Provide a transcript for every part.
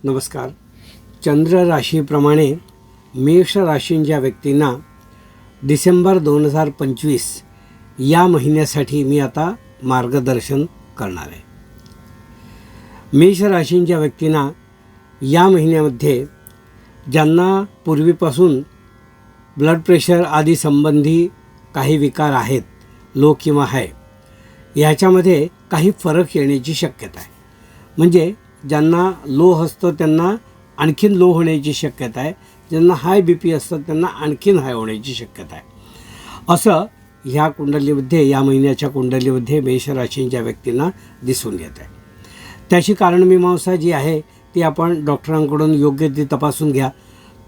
नमस्कार. चंद्र राशीप्रमाणे मेष राशींच्या व्यक्तींना डिसेंबर 2025 या महिन्यासाठी मी आता मार्गदर्शन करणार आहे. मेष राशींच्या व्यक्तींना या महिन्यामध्ये ज्यांना पूर्वीपासून ब्लड प्रेशर आदी संबंधी काही विकार आहेत, लो किंवा हाय, याच्यामध्ये काही फरक येण्याची शक्यता आहे. म्हणजे ज्यांना लो असतं त्यांना आणखीन लो होण्याची शक्यता आहे, ज्यांना हाय BP असतं त्यांना आणखीन हाय होण्याची शक्यता आहे. असं ह्या कुंडलीमध्ये, या महिन्याच्या कुंडलीमध्ये मेष राशींच्या व्यक्तींना दिसून येत आहे. त्याची कारणमीमांसा जी आहे ती आपण डॉक्टरांकडून योग्य ती तपासून घ्या.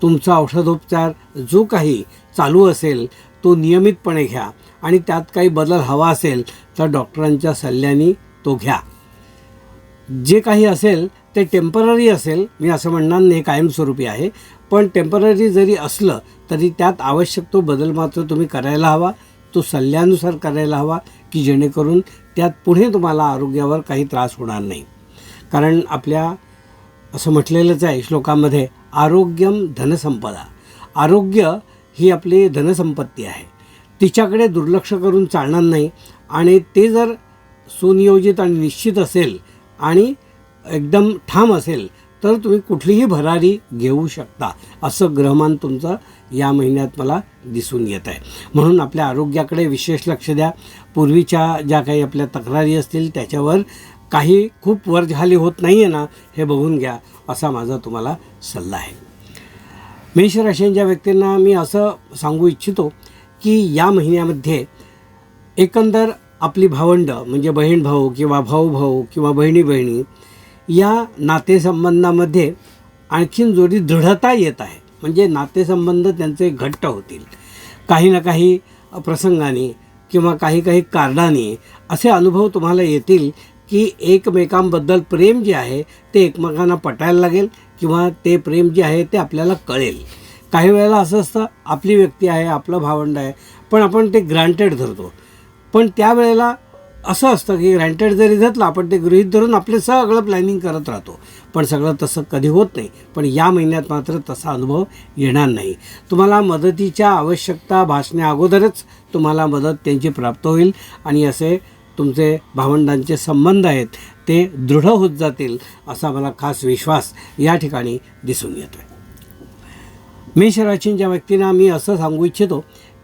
तुमचा औषधोपचार जो काही चालू असेल तो नियमितपणे घ्या आणि त्यात काही बदल हवा असेल तर डॉक्टरांच्या सल्ल्याने तो घ्या. जे काही असेल ते टेम्पररी असेल, मी असं म्हणणार नाही कायमस्वरूपी आहे, पण टेम्पररी जरी असलं तरी त्यात आवश्यक तो बदल मात्र तुम्ही करायला हवा, तो सल्ल्यानुसार करायला हवा, की जेणेकरून त्यात पुढे तुम्हाला आरोग्यावर काही त्रास होणार नाही. कारण आपल्या असं म्हटलेलंच आहे श्लोकामध्ये, आरोग्यम धनसंपदा. आरोग्य ही आपली धनसंपत्ती आहे, तिच्याकडे दुर्लक्ष करून चालणार नाही. आणि ते जर सुनियोजित आणि निश्चित असेल आणि एकदम ठाम असेल तर तुम्ही कुठलीही भरारी घेऊ शकता, असं ग्रहमान तुमचं या महिन्यात मला दिसून येत आहे. म्हणून आपल्या आरोग्याकडे विशेष लक्ष द्या. पूर्वीच्या ज्या काही आपल्या तक्रारी असतील त्याच्यावर काही खूप वरखाली होत नाही आहे ना, हे बघून घ्या, असा माझा तुम्हाला सल्ला आहे. मेष राशींच्या व्यक्तींना मी असं सांगू इच्छितो की या महिन्यामध्ये एकंदर आपली भावंड म्हणजे बहीण भाऊ किंवा भाऊ भाऊ किंवा बहिणी बहिणी या नातेसंबंधामध्ये आणखीन जोडी दृढता येत आहे. म्हणजे नातेसंबंध त्यांचे घट्ट होतील. काही ना काही प्रसंगाने किंवा काही काही कारणाने असे अनुभव तुम्हाला येतील की एकमेकांबद्दल प्रेम जे आहे ते एकमेकांना पटायला लागेल किंवा ते प्रेम जे आहे ते आपल्याला कळेल. काही वेळेला असं असतं, आपली व्यक्ती आहे, आपलं भावंड आहे, पण आपण ते ग्रांटेड धरतो. पण त्यावेळेला असं असतं की ग्रँटेड जरी घेतलं आपण ते गृहीत धरून आपलं सगळं प्लॅनिंग करत राहतो, पण सगळं तसं कधी होत नाही. पण या महिन्यात मात्र तसा अनुभव येणार नाही. तुम्हाला मदतीच्या आवश्यकता भासण्या अगोदरच तुम्हाला मदत त्यांची प्राप्त होईल आणि असे तुमचे भावंडांचे संबंध आहेत ते दृढ होत जातील, असा मला खास विश्वास या ठिकाणी दिसून येतो आहे. मेष राशींच्या व्यक्तींना मी असं सांगू इच्छितो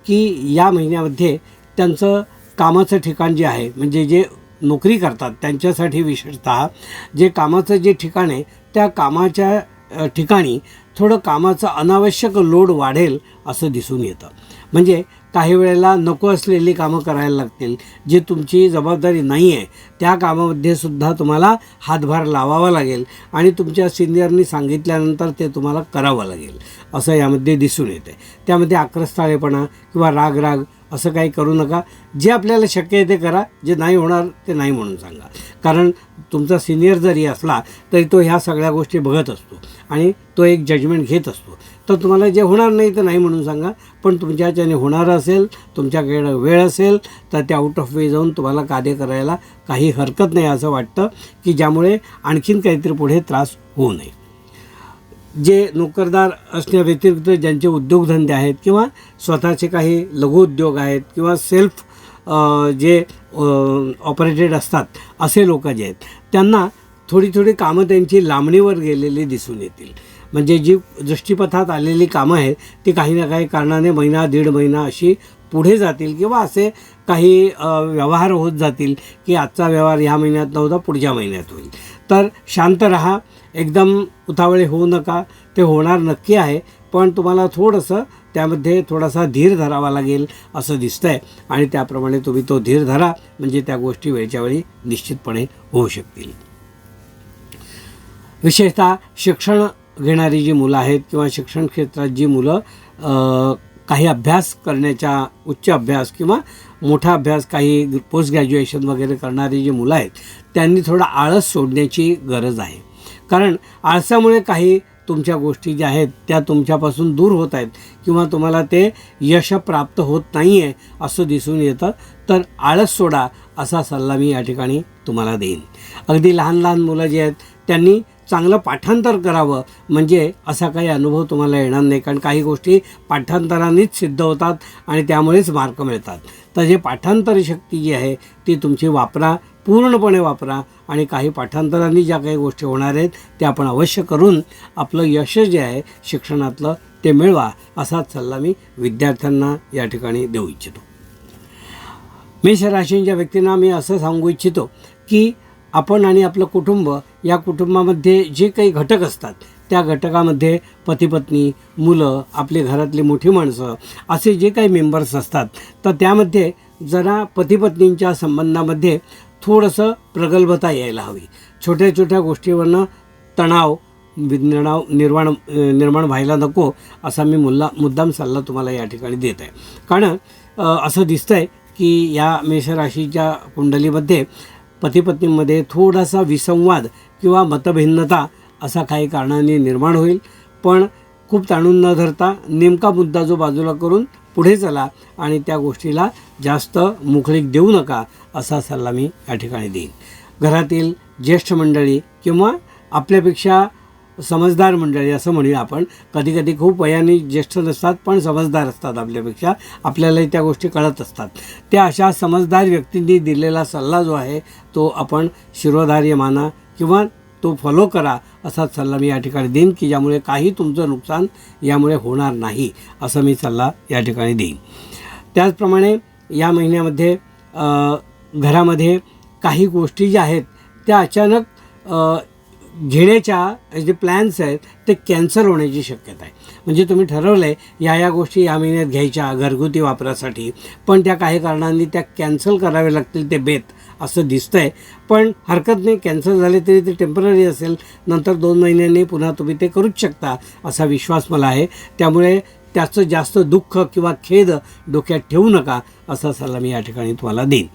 की या महिन्यामध्ये त्यांचं कामाचं ठिकाण जे आहे, म्हणजे जे नोकरी करतात त्यांच्यासाठी विशेषतः जे कामाचं जे ठिकाण आहे त्या कामाच्या ठिकाणी थोडं कामाचं अनावश्यक लोड वाढेल असं दिसून येतं. म्हणजे काही वेळेला नको असलेली कामं करायला लागतील, जे तुमची जबाबदारी नाही आहे त्या कामामध्ये सुद्धा तुम्हाला हातभार लावावा लागेल आणि तुमच्या सिनियरनी सांगितल्यानंतर ते तुम्हाला करावं लागेल, असं यामध्ये दिसून येते. त्यामध्ये आक्रस्ताळेपणा किंवा राग असं काही करू नका. जे आपल्याला शक्य आहे ते करा, जे नाही होणार ते नाही म्हणून सांगा. कारण तुमचा सिनियर जरी असला तरी तो ह्या सगळ्या गोष्टी बघत असतो आणि तो एक जजमेंट घेत असतो. तर तुम्हाला जे होणार नाही ते नाही म्हणून सांगा, पण तुमच्याच्याने होणारं असेल, तुमच्याकडे वेळ असेल तर ते आउट ऑफ वे जाऊन तुम्हाला कार्य करायला काही हरकत नाही असं वाटतं, की ज्यामुळे आणखीन काहीतरी पुढे त्रास होऊ नये. जे नोकरदार असण्याव्यतिरिक्त ज्यांचे उद्योगधंदे आहेत किंवा स्वतःचे काही लघुउद्योग आहेत किंवा सेल्फ जे ऑपरेटेड असतात असे लोक जे आहेत त्यांना थोडी कामं त्यांची लांबणीवर गेलेली दिसून येतील. म्हणजे जी दृष्टीपथात आलेली कामं आहेत ती काही ना काही कारणाने महिना दीड महिना अशी पुढे जातील किंवा असे काही व्यवहार होत जातील की आजचा व्यवहार ह्या महिन्यात नव्हता पुढच्या महिन्यात होईल. तर शांत राहा, एकदम उतावळे होऊ नका. ते होणार नक्की आहे, पण तुम्हाला थोडंसं त्यामध्ये थोडासा धीर धरावा लागेल असं दिसतं आहे आणि त्याप्रमाणे तुम्ही तो धीर धरा, म्हणजे त्या गोष्टी वेळच्या वेळी निश्चितपणे होऊ शकतील. विशेषतः शिक्षण घेणारी जी मुलं आहेत किंवा शिक्षण क्षेत्रात जी मुलं काही अभ्यास करण्याच्या, उच्च अभ्यास किंवा मोठा अभ्यास, काही पोस्ट ग्रॅज्युएशन वगैरे करणारी जी मुलं आहेत त्यांनी थोडा आळस सोडण्याची गरज आहे. कारण आळसामुळे काही तुमच्या गोष्टी ज्या आहेत त्या तुमच्यापासून दूर होत आहेत किंवा तुम्हाला ते यश प्राप्त होत नाही आहे असं दिसून येतं. तर आळस सोडा असा सल्ला मी या ठिकाणी तुम्हाला देईन. अगदी लहान लहान मुलं जी आहेत त्यांनी चांगलं पाठांतर करावं, म्हणजे असा काही अनुभव तुम्हाला येणार नाही. कारण काही गोष्टी पाठांतरानेच सिद्ध होतात आणि त्यामुळेच मार्क मिळतात. तर जे पाठांतर शक्ती जी आहे ती तुमची वापरा, पूर्णपणे वापरा. आणि काही पाठांतरांनी ज्या काही गोष्टी होणार आहेत त्या आपण अवश्य करून आपलं यश जे आहे शिक्षणातलं ते मिळवा, असाच सल्ला मी विद्यार्थ्यांना या ठिकाणी देऊ इच्छितो. मेष राशींच्या व्यक्तींना मी असं सांगू इच्छितो की आपण आणि आपलं कुटुंब, या कुटुंबामध्ये जे काही घटक असतात त्या घटकामध्ये पती पत्नी, मुलं, आपली घरातली मोठी माणसं, असे जे काही मेंबर्स असतात, तर त्यामध्ये जरा पती पत्नींच्या संबंधामध्ये थोडंसं प्रगल्भता यायला हवी. छोट्या छोट्या गोष्टीवरनं तणाव निर्माण व्हायला नको, असा मी मुद्दाम सल्ला तुम्हाला या ठिकाणी देत आहे. कारण असं दिसतं आहे की या मेषराशीच्या कुंडलीमध्ये पतीपत्नींमध्ये थोडासा विसंवाद किंवा मतभिन्नता असा काही कारणांनी निर्माण होईल. पण खूप ताणून न धरता नेमका मुद्दा जो बाजूला करून पुढे चला आणि त्या गोष्टीला जास्त मुखलिक देऊ नका, असा सल्ला मी या ठिकाणी देईन. घरातील ज्येष्ठ मंडळी किंवा आपल्यापेक्षा समजदार मंडळी असं म्हणूया आपण, कधी कधी खूप वयाने ज्येष्ठ नसतात पण समजदार असतात आपल्यापेक्षा, आपल्यालाही त्या गोष्टी कळत असतात. त्या अशा समजदार व्यक्तींनी दिलेला सल्ला जो आहे तो आपण शिरोधार्य माना किंवा तो फॉलो करा, असाच सल्ला मी या ठिकाणी देईन की ज्यामुळे काही तुमचं नुकसान यामुळे होणार नाही, असं मी सल्ला या ठिकाणी देईन. त्याचप्रमाणे या महिन्यामध्ये घरामध्ये काही गोष्टी ज्या आहेत त्या अचानक घेण्याच्या जे प्लॅन्स आहेत ते कॅन्सल होण्याची शक्यता आहे. म्हणजे तुम्ही ठरवलं आहे या गोष्टी या महिन्यात घ्यायच्या घरगुती वापरासाठी, पण त्या काही कारणांनी त्या कॅन्सल करावे लागतील ते बेत, असं दिसतं आहे. पण हरकत नाही, कॅन्सल झाले तरी ते टेम्पररी असेल, नंतर 2 महिन्यांनी पुन्हा तुम्ही ते करूच शकता असा विश्वास मला आहे. त्यामुळे त्याचं जास्त दुःख किंवा खेद डोक्यात ठेवू नका, असा सल्ला मी या ठिकाणी तुम्हाला देईन.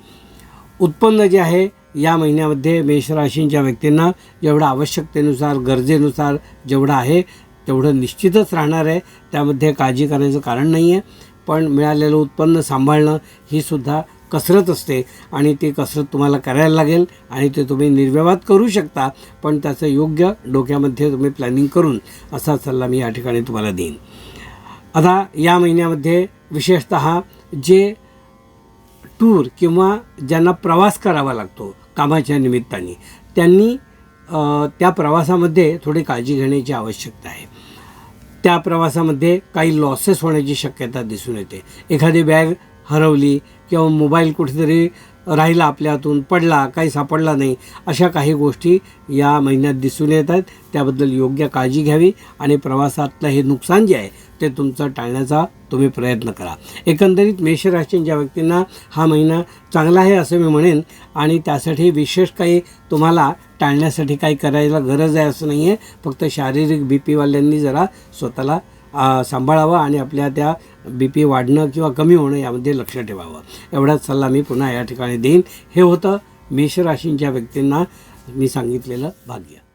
उत्पन्न जे आहे या महिन्यामध्ये मेषराशींच्या व्यक्तींना जेवढं आवश्यकतेनुसार, गरजेनुसार जेवढं आहे तेवढं निश्चितच राहणार आहे, त्यामध्ये काळजी करायचं कारण नाही आहे. पण मिळालेलं उत्पन्न सांभाळणं ही सुद्धा कसरत असते आणि ती कसरत तुम्हाला करायला लागेल आणि ते तुम्ही निर्विवाद करू शकता, पण त्याचं योग्य डोक्यामध्ये तुम्ही प्लॅनिंग करून, असा सल्ला मी या ठिकाणी तुम्हाला देईन. आता या महिन्यामध्ये विशेषतः जे टूर किंवा ज्यांना प्रवास करावा लागतो कामाच्या निमित्ताने, त्यांनी त्या प्रवासामध्ये थोडी काळजी घेण्याची आवश्यकता आहे. त्या प्रवासामध्ये काही लॉसेस होण्याची शक्यता दिसून येते. एखादी बॅग हरवली किंवा मोबाईल कुठेतरी राहिला, आपल्या हातून पडला, काही सापडला नाही, अशा काही गोष्टी या महिन्यात दिसून येत आहेत. त्याबद्दल योग्य काळजी घ्यावी आणि प्रवासातलं हे नुकसान जे आहे ते तुमचं टाळण्याचा तुम्ही प्रयत्न करा. एकंदरीत मेषराशींच्या व्यक्तींना हा महिना चांगला आहे असं मी म्हणेन आणि त्यासाठी विशेष काही तुम्हाला टाळण्यासाठी काही करायला गरज आहे असं नाही आहे. फक्त शारीरिक बीपीवाल्यांनी जरा स्वतःला सांभाळावं आणि आपल्या त्या बीपी वाढणं किंवा कमी होणं यामध्ये लक्ष ठेवावं, एवढाच सल्ला मी पुन्हा या ठिकाणी देईन. हे होतं मेषराशींच्या व्यक्तींना मी सांगितलेलं भाग्य.